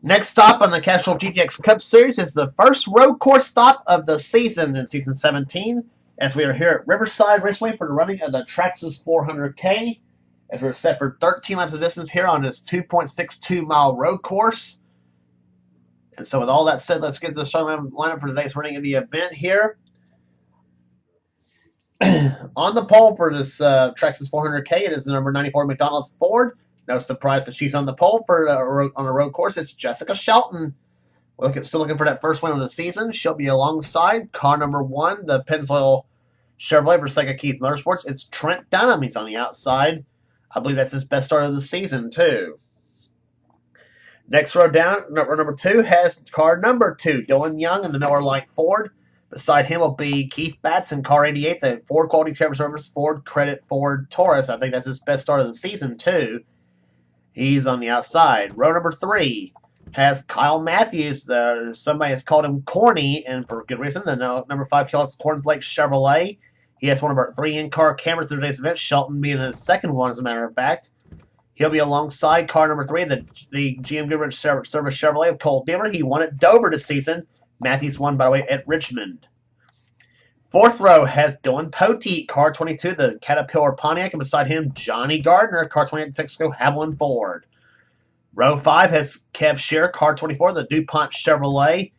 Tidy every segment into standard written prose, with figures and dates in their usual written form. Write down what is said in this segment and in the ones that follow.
Next stop on the Castrol GTX Cup Series is the first road course stop of the season in Season 17, as we are here at Riverside Raceway for the running of the Traxxas 400K, as we're set for 13 laps of distance here on this 2.62-mile road course. And so with all that said, let's get to the starting lineup for today's running of the event here. On the pole for this Traxxas 400K, it is the number 94 McDonald's Ford. No surprise that she's on the pole for on a road course. It's Jessica Shelton. We're still looking for that first win of the season. She'll be alongside car number 1, the Pennzoil Chevrolet Versega Keith Motorsports. It's Trent Dunham. He's on the outside. I believe that's his best start of the season, too. Next row down, number 2 has car number 2, Dylan Young in the Miller Lite Ford. Beside him will be Keith Batts in car 88, the Ford Quality Customer Service Ford Credit Ford Taurus. I think that's his best start of the season, too. He's on the outside. Row number 3 has Kyle Matthews. Somebody has called him corny, and for good reason. The number 5 Kellogg's Cornflake Chevrolet. He has one of our 3 in-car cameras in today's event, Shelton being the second one, as a matter of fact. He'll be alongside car number 3, the GM Goodrich Service Chevrolet of Cole Deaver. He won at Dover this season. Matthews won, by the way, at Richmond. 4th row has Dylan Poteet, car 22, the Caterpillar Pontiac, and beside him, Johnny Gardner, car 28, the Texaco Haviland Ford. Row 5 has Kev Scheer, car 24, the DuPont Chevrolet,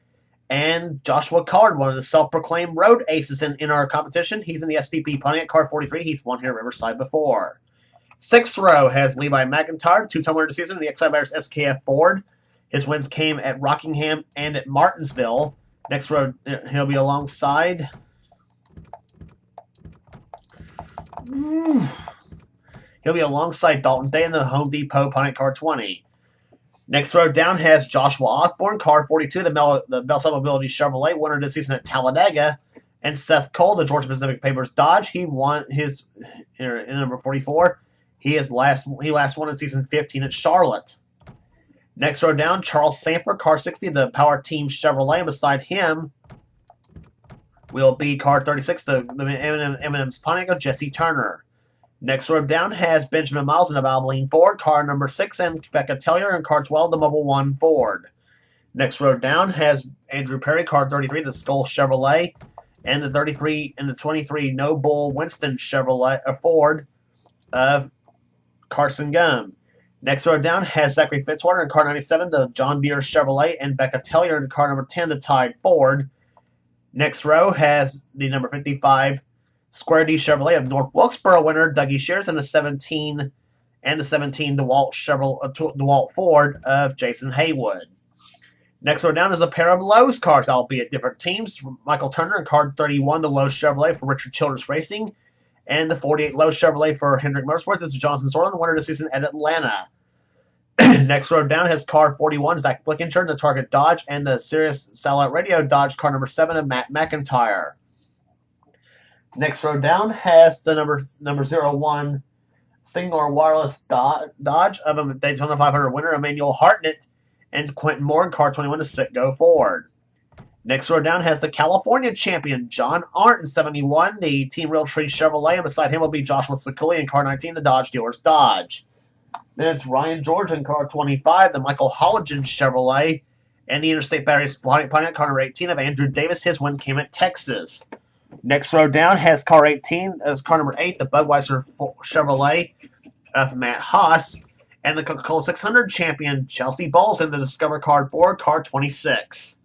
and Joshua Card, one of the self-proclaimed road aces in our competition. He's in the STP Pontiac, car 43. He's won here at Riverside before. 6th row has Levi McIntyre, 2-time winner this season in the Excite Buyers SKF Ford. His wins came at Rockingham and at Martinsville. Next row, he'll be alongside... He'll be alongside Dalton Day in the Home Depot Pontiac car 20. Next row down has Joshua Osborne, car 42, the Bell Mobility Chevrolet, winner this season at Talladega, and Seth Cole, the Georgia Pacific Papers Dodge. He won his in number 44. He last won in season 15 at Charlotte. Next row down, Charles Sanford, car 60, the Power Team Chevrolet, and beside him will be car 36, the M&M's Pontiac of Jesse Turner. Next row down has Benjamin Miles in the Valvoline Ford, car number 6, and Becca Tellier in car 12, the Mobile One Ford. Next row down has Andrew Perry, car 33, the Skull Chevrolet, and the 33 and the 23 No Bull Winston Chevrolet Ford of Carson Gum. Next row down has Zachary Fitzwater in car 97, the John Deere Chevrolet, and Becca Tellier in car number 10, the Tide Ford. Next row has the number 55 Square D Chevrolet of North Wilkesboro winner Dougie Shears and the 17 DeWalt Ford of Jason Haywood. Next row down is a pair of Lowe's cars, albeit different teams. Michael Turner in car 31, the Lowe's Chevrolet for Richard Childress Racing, and the 48 Lowe's Chevrolet for Hendrick Motorsports. This is Johnson Sorlin, winner this season at Atlanta. Next row down has car 41, Zach Blickinger, the Target Dodge, and the Sirius Satellite Radio Dodge, car number 7 of Matt McIntyre. Next row down has the number 01 Signor Wireless Dodge of a Daytona 500 winner, Emmanuel Hartnett, and Quentin Moore, car 21 of Citgo Ford. Next row down has the California champion, John Arndt in 71, the Team Realtree Chevrolet, and beside him will be Joshua Sekuli in car 19, the Dodge Dealers Dodge. Then it's Ryan George in car 25, the Michael Holligan Chevrolet, and the Interstate Batteries Pontiac car number 18 of Andrew Davis. His win came at Texas. Next row down has car 18, as car number 8, the Budweiser Chevrolet of Matt Haas, and the Coca-Cola 600 champion, Chelsea Bowles, in the Discover Card 4, car 26.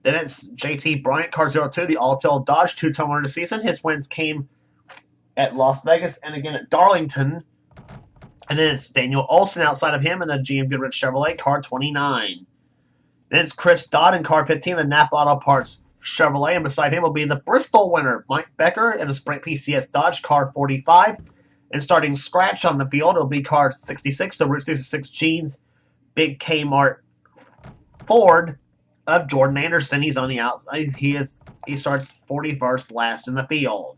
Then it's JT Bryant, car 02, the Alltel Dodge, 2-time winner this season. His wins came at Las Vegas and again at Darlington. And then it's Daniel Olson outside of him in the GM Goodrich Chevrolet, car 29. Then it's Chris Dodd in car 15, the Napa Auto Parts Chevrolet, and beside him will be the Bristol winner, Mike Becker, in a Sprint PCS Dodge, car 45. And starting scratch on the field, it'll be car 66, the Route 66 Jeans, Big Kmart Ford of Jordan Anderson. He's on the outside. He starts 41st last in the field.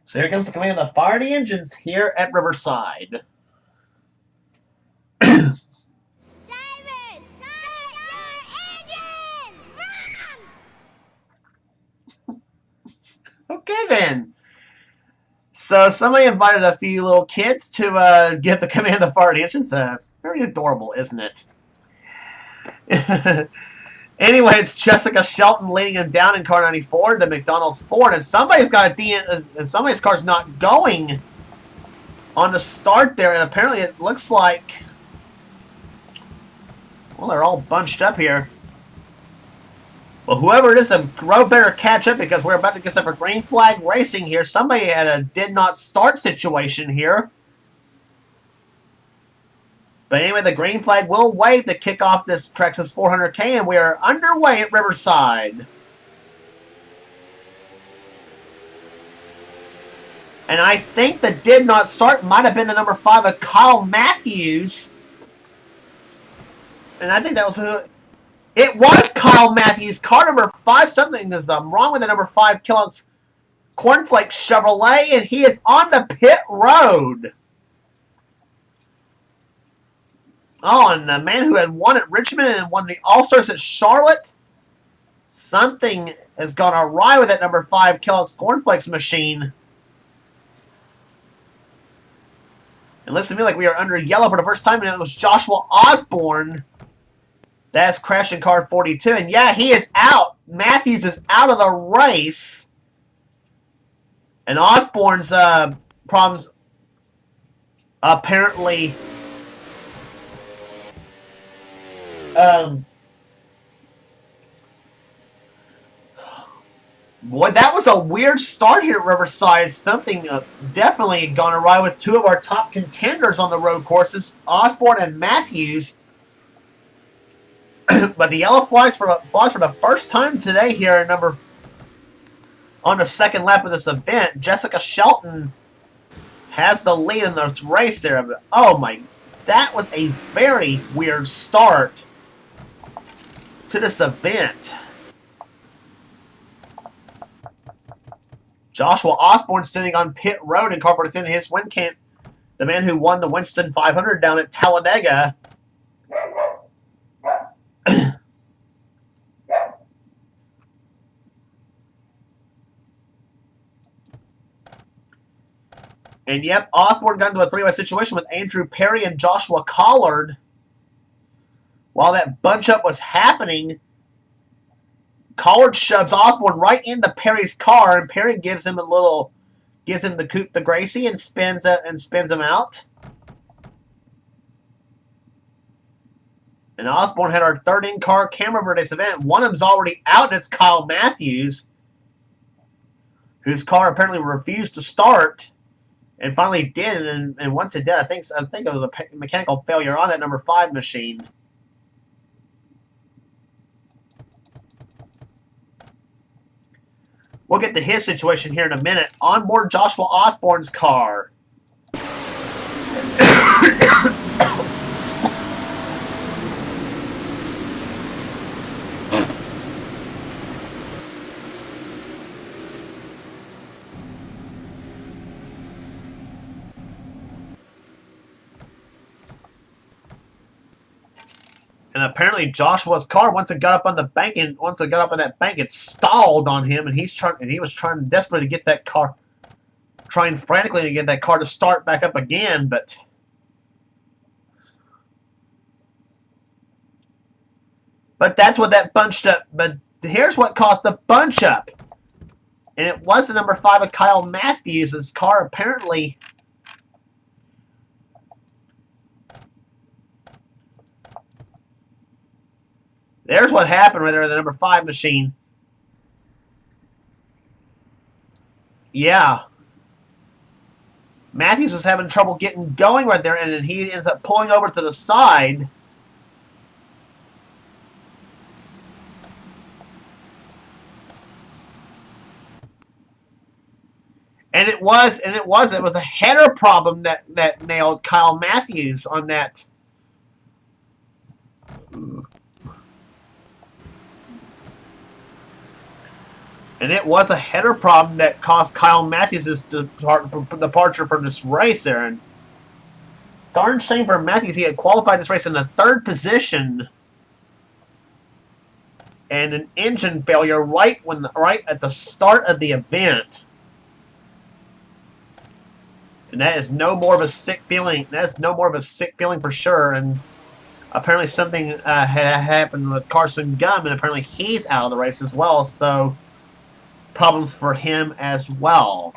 So here comes the command of the Fire the Engines here at Riverside. Drivers, start your engine! Run! Okay then. So somebody invited a few little kids to give the command of Fire the Engines. Very adorable, isn't it? Anyway, it's Jessica Shelton leading him down in car 94 to McDonald's Ford, and somebody's got and somebody's car's not going on the start there, and apparently it looks like, well, they're all bunched up here. Well, whoever it is, the road better catch up because we're about to get set for green flag racing here. Somebody had a did not start situation here. But anyway, the green flag will wave to kick off this Traxxas 400K, and we are underway at Riverside. And I think the did not start might have been the number 5 of Kyle Matthews. And I think that was who... It was Kyle Matthews. Car number 5. Something is wrong with the number 5 Kellogg's Cornflake Chevrolet, and he is on the pit road. Oh, and the man who had won at Richmond and won the All-Stars at Charlotte. Something has gone awry with that number 5 Kellogg's Cornflakes machine. It looks to me like we are under yellow for the first time, and it was Joshua Osborne. That's crashing car 42. And yeah, he is out. Matthews is out of the race. And Osborne's problems apparently... Boy, that was a weird start here at Riverside. Something definitely gone awry with 2 of our top contenders on the road courses, Osborne and Matthews. But the yellow flags for the first time today here on the second lap of this event. Jessica Shelton has the lead in this race there. But, oh my, that was a very weird start to this event. Joshua Osborne sitting on pit road in car 42 in his win camp. The man who won the Winston 500 down at Talladega. And yep, Osborne got into a 3-way situation with Andrew Perry and Joshua Collard. While that bunch-up was happening, Collard shoves Osborne right into Perry's car, and Perry gives him the coupe de Gracie and spins him out. And Osborne had our third in-car camera for this event. One of them's already out, and it's Kyle Matthews, whose car apparently refused to start. And finally did, and once it did, I think it was a mechanical failure on that number 5 machine. We'll get to his situation here in a minute. On board Joshua Osborne's car. And apparently Joshua's car, once it got up on the bank, and once it got up on that bank, it stalled on him, and he was trying desperately to get that car, trying frantically to get that car to start back up again, but that's what that bunched up. But here's what caused the bunch up, and it was the number 5 of Kyle Matthews' car apparently. There's what happened right there in the number 5 machine. Yeah. Matthews was having trouble getting going right there, and then he ends up pulling over to the side. And it was a header problem that nailed Kyle Matthews on that. And it was a header problem that cost Kyle Matthews' departure from this race there. And darn shame for Matthews. He had qualified this race in the 3rd position. And an engine failure right at the start of the event. And that is no more of a sick feeling. That's no more of a sick feeling for sure. And apparently something had happened with Carson Gum, and apparently he's out of the race as well, so problems for him as well.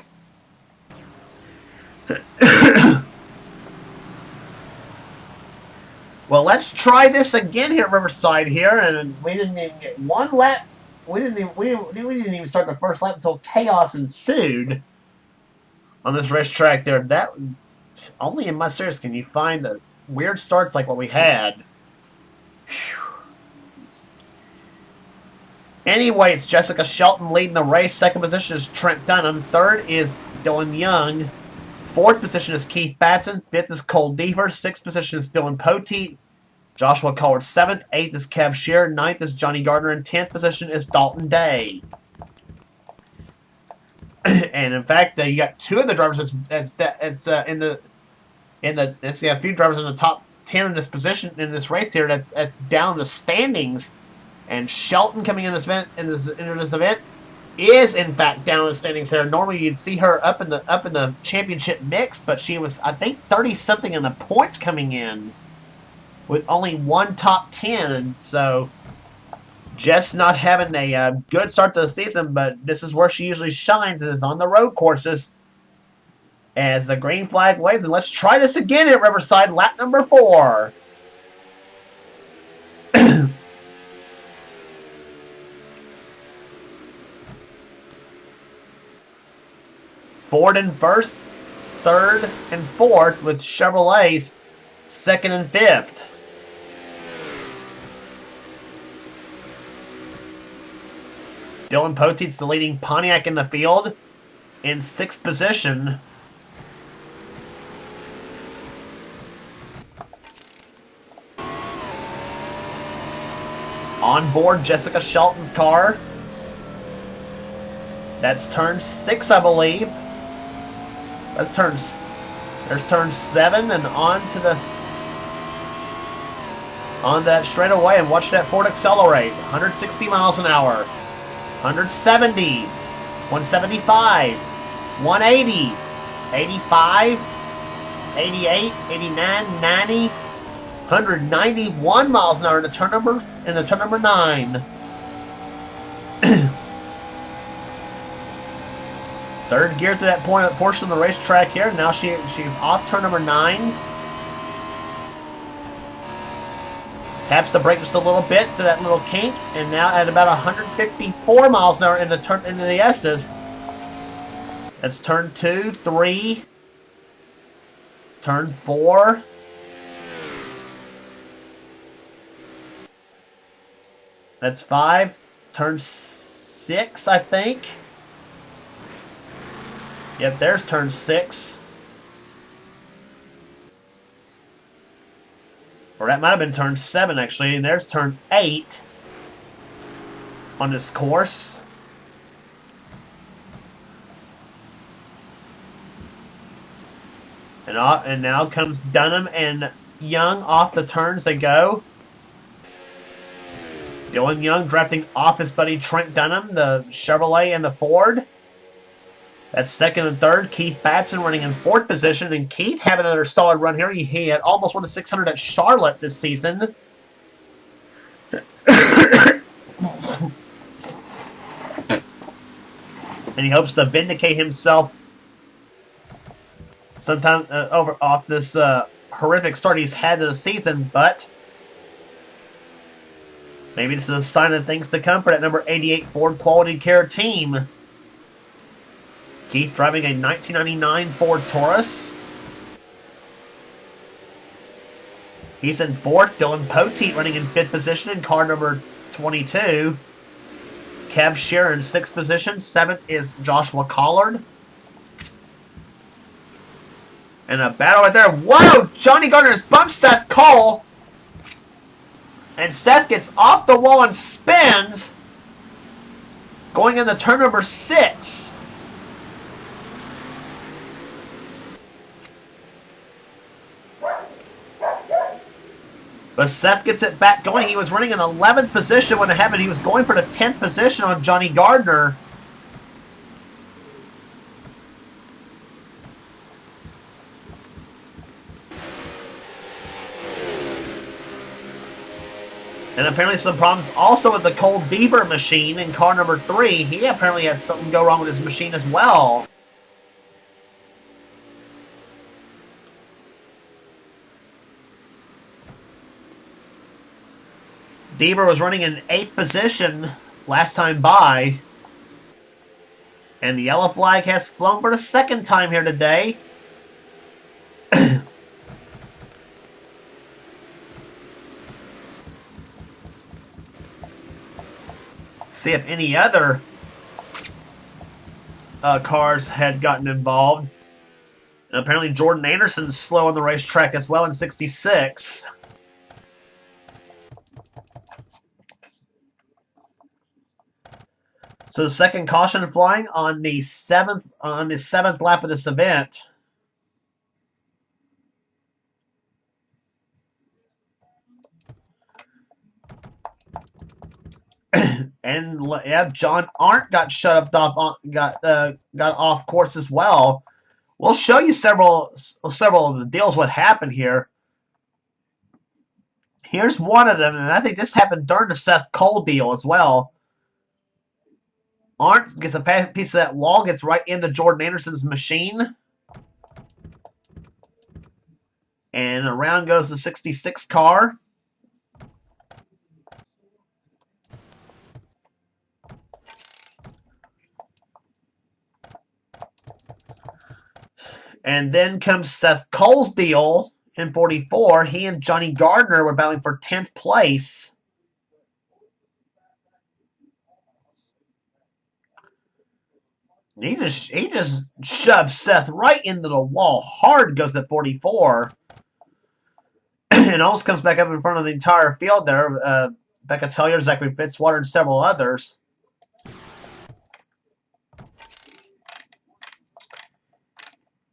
Well, let's try this again here at Riverside here, and we didn't even get one lap. We didn't even start the first lap until chaos ensued on this racetrack there. That only in my series can you find weird starts like what we had. Whew. Anyway, it's Jessica Shelton leading the race. Second position is Trent Dunham. Third is Dylan Young. Fourth position is Keith Batson. Fifth is Cole Deaver. Sixth position is Dylan Poteet. Joshua Collard 7th. 8th is Kev Shearer. 9th is Johnny Gardner. And 10th position is Dalton Day. And in fact, you got two of the drivers that's we have a few drivers in the top 10 in this position in this race here. That's down the standings. And Shelton coming in this event is in fact down in the standings here. Normally you'd see her up in the championship mix, but she was, I think, 30 something in the points coming in with only one top 10. So just not having a good start to the season, but this is where she usually shines, and is on the road courses as the green flag waves. And let's try this again at Riverside, lap number 4. Ford in first, third, and fourth, with Chevrolets second and fifth. Dylan Poteet's the leading Pontiac in the field in sixth position. On board Jessica Shelton's car. That's turn 6, I believe. There's turn 7, and on that straightaway, and watch that Ford accelerate. 160 miles an hour, 170, 175, 180, 85, 88, 89, 90, 191 miles an hour in the turn number 9. Third gear to that portion of the racetrack here. Now she's off turn number 9. Taps the brake just a little bit to that little kink, and now at about 154 miles an hour into the S's. That's turn 2, 3, turn 4. That's 5, turn 6, I think. Yep, there's turn 6. Or that might have been turn 7, actually. And there's turn 8 on this course. And now comes Dunham and Young off the turns they go. Dylan Young drafting off his buddy Trent Dunham, the Chevrolet and the Ford. That's second and third. Keith Batson running in fourth position. And Keith having another solid run here. He had almost won the 600 at Charlotte this season. And he hopes to vindicate himself sometime off this horrific start he's had to the season. But maybe this is a sign of things to come for that number 88 Ford Quality Care team. Keith driving a 1999 Ford Taurus. He's in fourth. Dylan Poteet running in fifth position in car number 22. Kev Shearer in sixth position. Seventh is Joshua Collard. And a battle right there. Whoa! Johnny Gardner has bumped Seth Cole. And Seth gets off the wall and spins. Going into turn number 6. But Seth gets it back going. He was running in 11th position when it happened. He was going for the 10th position on Johnny Gardner. And apparently some problems also with the Cole Bieber machine in car number 3. He apparently had something go wrong with his machine as well. Bieber was running in 8th position last time by. And the yellow flag has flown for the second time here today. See if any other cars had gotten involved. And apparently Jordan Anderson's slow on the racetrack as well in 66. So the second caution flying on the seventh lap of this event. And yeah, John Arndt got got off course as well. We'll show you several of the deals what happened here. Here's one of them, and I think this happened during the Seth Cole deal as well. Arndt gets a piece of that wall, gets right into Jordan Anderson's machine. And around goes the 66 car. And then comes Seth Cole's deal in 44. He and Johnny Gardner were battling for 10th place. He just shoved Seth right into the wall. Hard goes at 44. And almost comes back up in front of the entire field there. Becca Tellier, Zachary Fitzwater, and several others.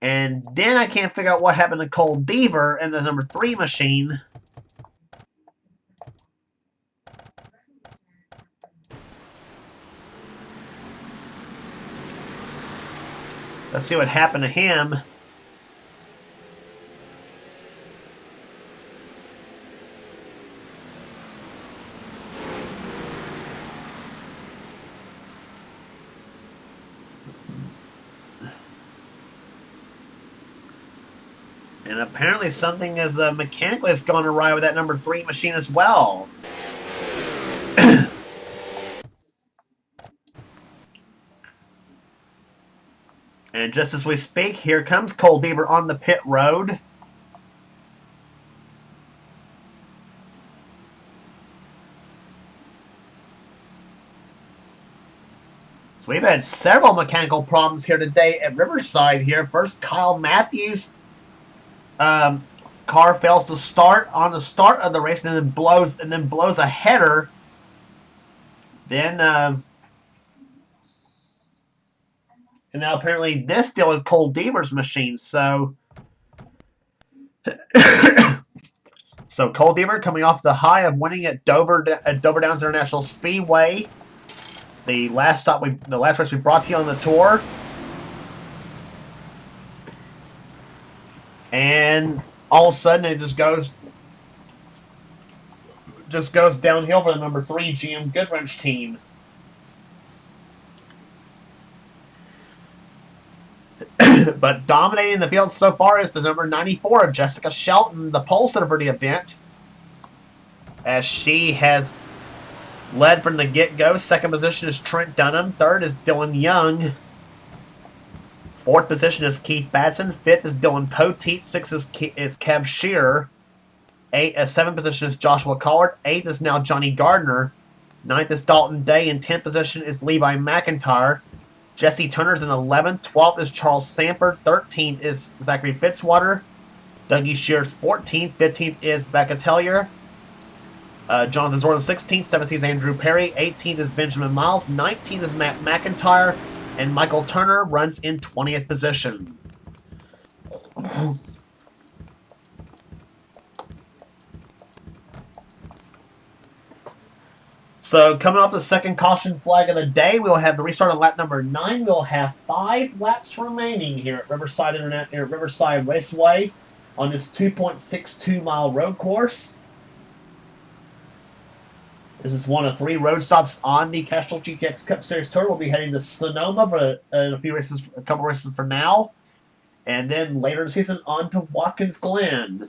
And then I can't figure out what happened to Cole Deaver and the number 3 machine. Let's see what happened to him. And apparently something is mechanically has gone awry with that number 3 machine as well. And just as we speak, here comes Cole Bieber on the pit road. So we've had several mechanical problems here today at Riverside here. First, Kyle Matthews' car fails to start on the start of the race and then blows a header. Then and now apparently this deal with Cole Deaver's machine. So so Cole Deaver coming off the high of winning at Dover Downs International Speedway. The last race we brought to you on the tour. And all of a sudden it just goes downhill for the number 3 GM Goodwrench team. But dominating the field so far is the number 94, Jessica Shelton, the pole sitter for the event, as she has led from the get-go. Second position is Trent Dunham. Third is Dylan Young. Fourth position is Keith Batson. Fifth is Dylan Poteet. Sixth is Kev Shearer. Seventh position is Joshua Collard. Eighth is now Johnny Gardner. Ninth is Dalton Day. In 10th position is Levi McIntyre. Jesse Turner's in 11th. 12th is Charles Sanford. 13th is Zachary Fitzwater. Dougie Shear's 14th. 15th is Becca Tellier. Jonathan Zorn 16th. 17th is Andrew Perry. 18th is Benjamin Miles. 19th is Matt McIntyre. And Michael Turner runs in 20th position. So coming off the second caution flag of the day, we'll have the restart on lap number 9. We'll have 5 laps remaining here at Riverside Raceway on this 2.62 mile road course. This is one of 3 road stops on the Castrol GTX Cup Series Tour. We'll be heading to Sonoma for a couple races for now. And then later in the season on to Watkins Glen.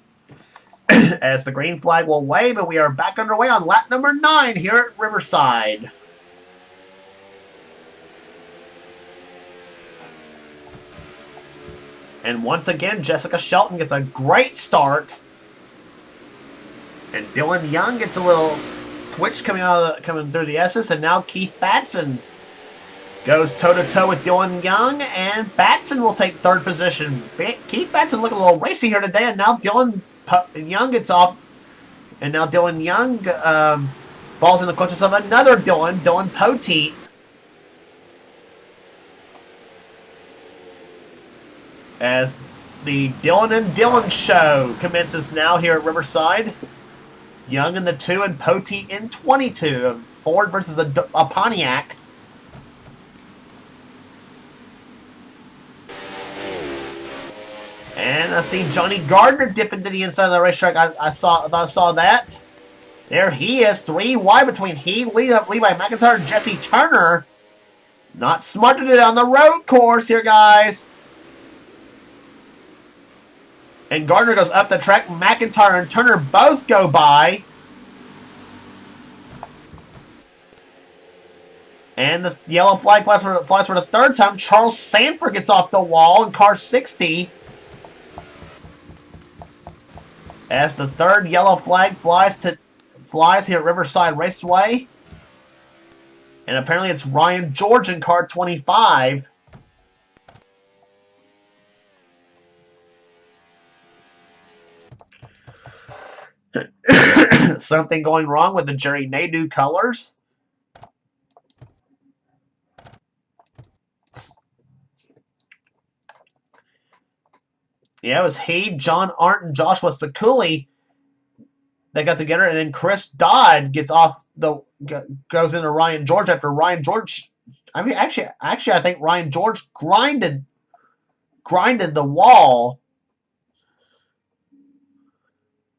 As the green flag will wave, and we are back underway on lap number 9 here at Riverside. And once again, Jessica Shelton gets a great start. And Dylan Young gets a little twitch coming through the S's, and now Keith Batson goes toe-to-toe with Dylan Young, and Batson will take 3rd position. Keith Batson looking a little racy here today, and now Dylan Young gets off, and now Dylan Young falls in the clutches of another Dylan Poteet. As the Dylan and Dylan show commences now here at Riverside. Young in the 2 and Poteet in 22. Ford versus a Pontiac. And I see Johnny Gardner dip into the inside of the racetrack. I saw that. There he is, 3 wide between Levi McIntyre and Jesse Turner. Not smart to do it on the road course here, guys. And Gardner goes up the track. McIntyre and Turner both go by. And the yellow flag flies for the 3rd time. Charles Sanford gets off the wall in car 60. As the 3rd yellow flag flies here at Riverside Raceway. And apparently it's Ryan George in car 25. Something going wrong with the Jerry Nadeau colors. Yeah, it was John Arndt, and Joshua Sekuli. They got together, and then Chris Dodd goes into Ryan George after Ryan George. I mean, actually, I think Ryan George grinded the wall.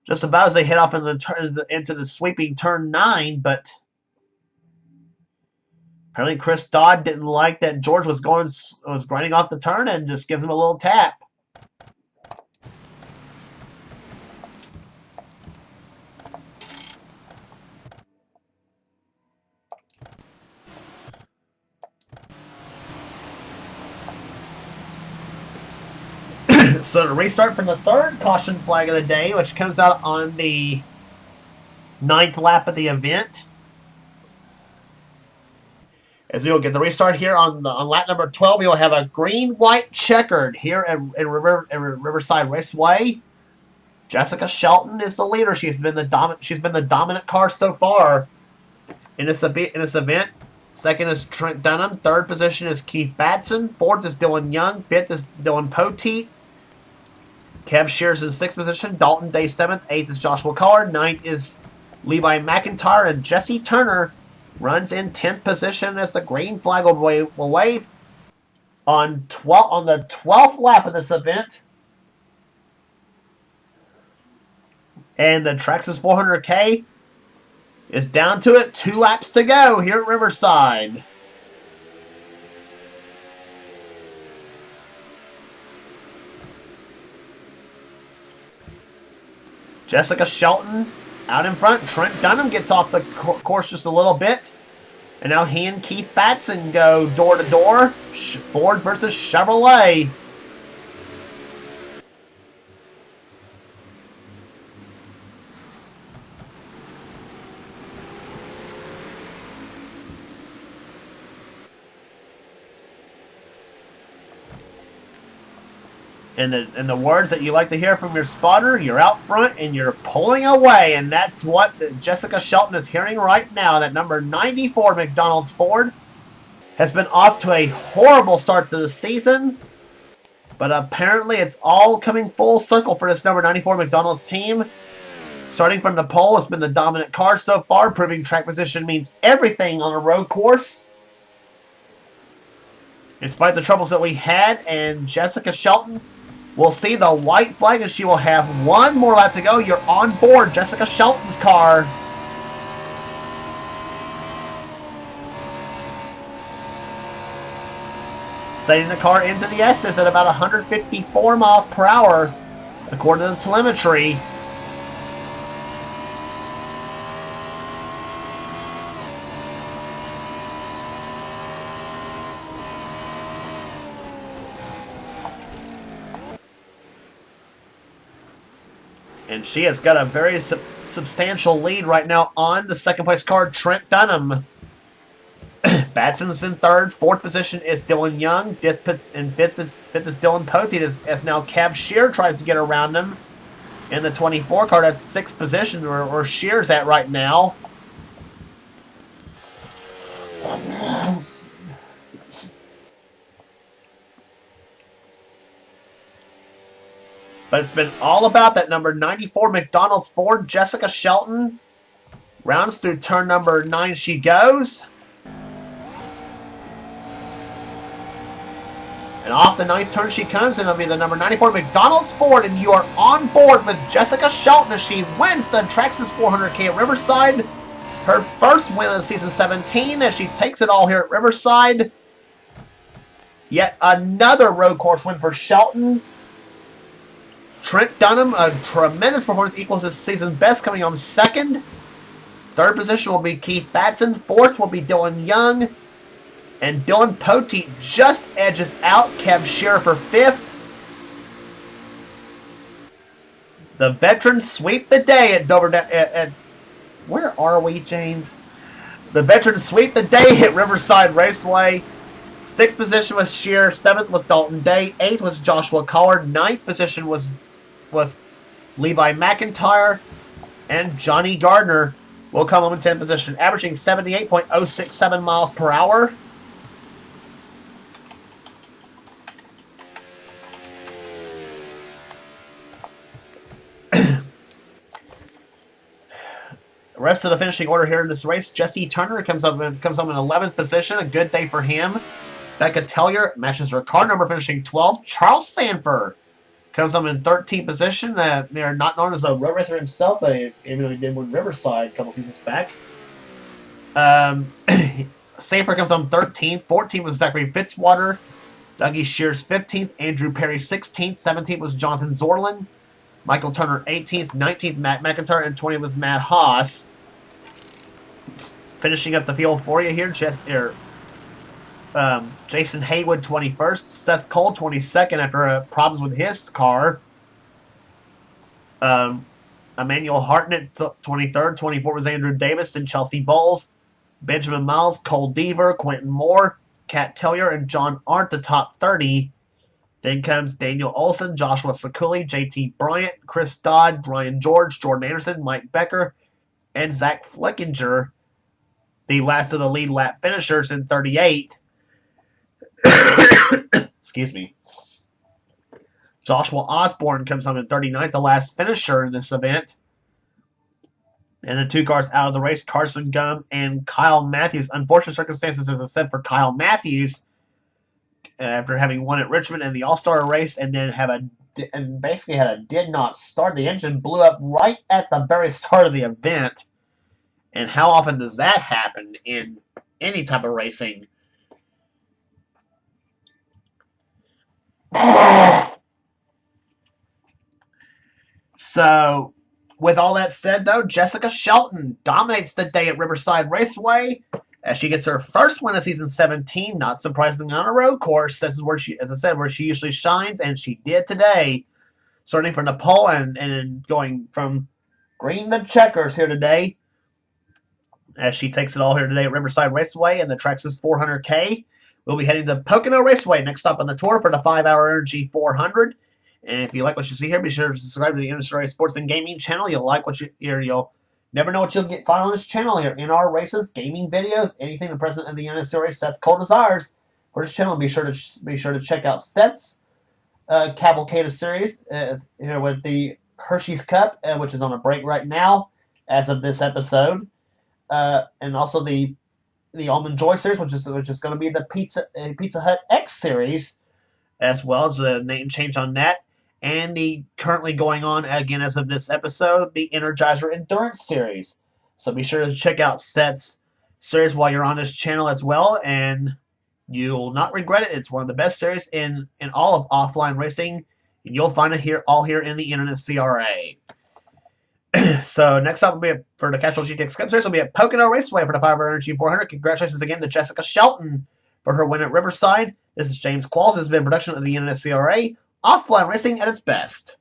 Just about as they head off into the sweeping turn 9, but apparently Chris Dodd didn't like that George was grinding off the turn and just gives him a little tap. So to restart from the 3rd caution flag of the day, which comes out on the 9th lap of the event. As we will get the restart here on lap number 12, we will have a green-white checkered here at Riverside Raceway. Jessica Shelton is the leader. She's been the dominant car so far in this event. 2nd is Trent Dunham. 3rd position is Keith Batson. 4th is Dylan Young. 5th is Dylan Poteet. Kev Shears in 6th position. Dalton Day 7th. 8th is Joshua Collard. 9th is Levi McIntyre. And Jesse Turner runs in 10th position as the green flag will wave on the 12th lap of this event. And the Traxxas 400K is down to it. 2 laps to go here at Riverside. Jessica Shelton out in front. Trent Dunham gets off the course just a little bit. And now he and Keith Batson go door to door. Ford versus Chevrolet. And the words that you like to hear from your spotter, you're out front and you're pulling away. And that's what Jessica Shelton is hearing right now. That number 94 McDonald's Ford has been off to a horrible start to the season. But apparently it's all coming full circle for this number 94 McDonald's team. Starting from the pole, it's been the dominant car so far. Proving track position means everything on a road course. Despite the troubles that we had, and Jessica Shelton will see the white flag, and she will have one more lap to go. You're on board Jessica Shelton's car. sending the car into the S's at about 154 miles per hour, according to the telemetry. And she has got a very substantial lead right now on the second place car, Trent Dunham. Batson's in third. Fourth position is Dylan Young. Fifth is Dylan Poteet as now Cab Shear tries to get around him. In the 24 car, that's sixth position where Shear's at right now. But it's been all about that number 94 McDonald's Ford, Jessica Shelton. Rounds through turn number 9 she goes. And off the 9th turn she comes, and it'll be the number 94 McDonald's Ford, and you are on board with Jessica Shelton as she wins the Traxxas 400K at Riverside. Her first win of season 17 as she takes it all here at Riverside. Yet another road course win for Shelton. Trent Dunham, a tremendous performance, equals his season best, coming on second. Third position will be Keith Batson. Fourth will be Dylan Young. And Dylan Poteet just edges out Cab Shear for fifth. The veterans sweep the day at Dover. Where are we, James? The veterans sweep the day at Riverside Raceway. Sixth position was Shear. Seventh was Dalton Day. Eighth was Joshua Collard. Ninth position was Levi McIntyre. And Johnny Gardner will come home in 10th position, averaging 78.067 miles per hour. The rest of the finishing order here in this race, Jesse Turner comes up in 11th position. A good day for him. Becca Tellier matches her car number, finishing 12th. Charles Sanford comes up in 13th position. They're not known as a road racer himself, but even he did win Riverside a couple seasons back. Sanford comes on 13th. 14th was Zachary Fitzwater. Dougie Shears 15th. Andrew Perry 16th. 17th was Jonathan Zorlin. Michael Turner 18th. 19th Matt McIntyre. And 20th was Matt Haas. Finishing up the field for you here, Jason Haywood 21st. Seth Cole 22nd after problems with his car. Emmanuel Hartnett 23rd. 24th was Andrew Davis and Chelsea Bowles. Benjamin Miles, Cole Deaver, Quentin Moore, Kat Tellier, and John Arndt, the top 30. Then comes Daniel Olson, Joshua Sakuli, JT Bryant, Chris Dodd, Ryan George, Jordan Anderson, Mike Becker, and Zach Flickinger. The last of the lead lap finishers in 38. Excuse me. Joshua Osborne comes home in 39th, the last finisher in this event. And the two cars out of the race, Carson Gum and Kyle Matthews. Unfortunate circumstances, as I said, for Kyle Matthews, after having won at Richmond in the All-Star race, and then basically had a did not start. The engine blew up right at the very start of the event. And how often does that happen in any type of racing? So, with all that said, though, Jessica Shelton dominates the day at Riverside Raceway as she gets her first win of season 17. Not surprisingly, on a road course. This is where she, as I said, where she usually shines, and she did today. Starting from the pole and going from green to checkers here today, as she takes it all here today at Riverside Raceway and the Traxxas 400K. We'll be heading to Pocono Raceway next stop on the tour for the 5-hour Energy 400. And if you like what you see here, be sure to subscribe to the NNSCRA Sports and Gaming channel. You'll like what you hear. You'll never know what you'll find on this channel here. In our races, gaming videos, anything the president of the NNSCRA, Seth Cole, desires for this channel. Be sure to check out Seth's Cavalcade series with the Hershey's Cup, which is on a break right now as of this episode. And also the Almond Joy series, which is going to be the Pizza Hut X series, as well as the name change on that. And the currently going on, again as of this episode, the Energizer Endurance series. So be sure to check out Seth's series while you're on this channel as well. And You'll not regret it. It's one of the best series in all of offline racing, and you'll find it here in the NNSCRA. So next up will be for the Castrol GTX Cup Series will be at Pocono Raceway for the 500 G400. Congratulations again to Jessica Shelton for her win at Riverside. This is James Qualls. This has been a production of the NNSCRA. Offline racing at its best.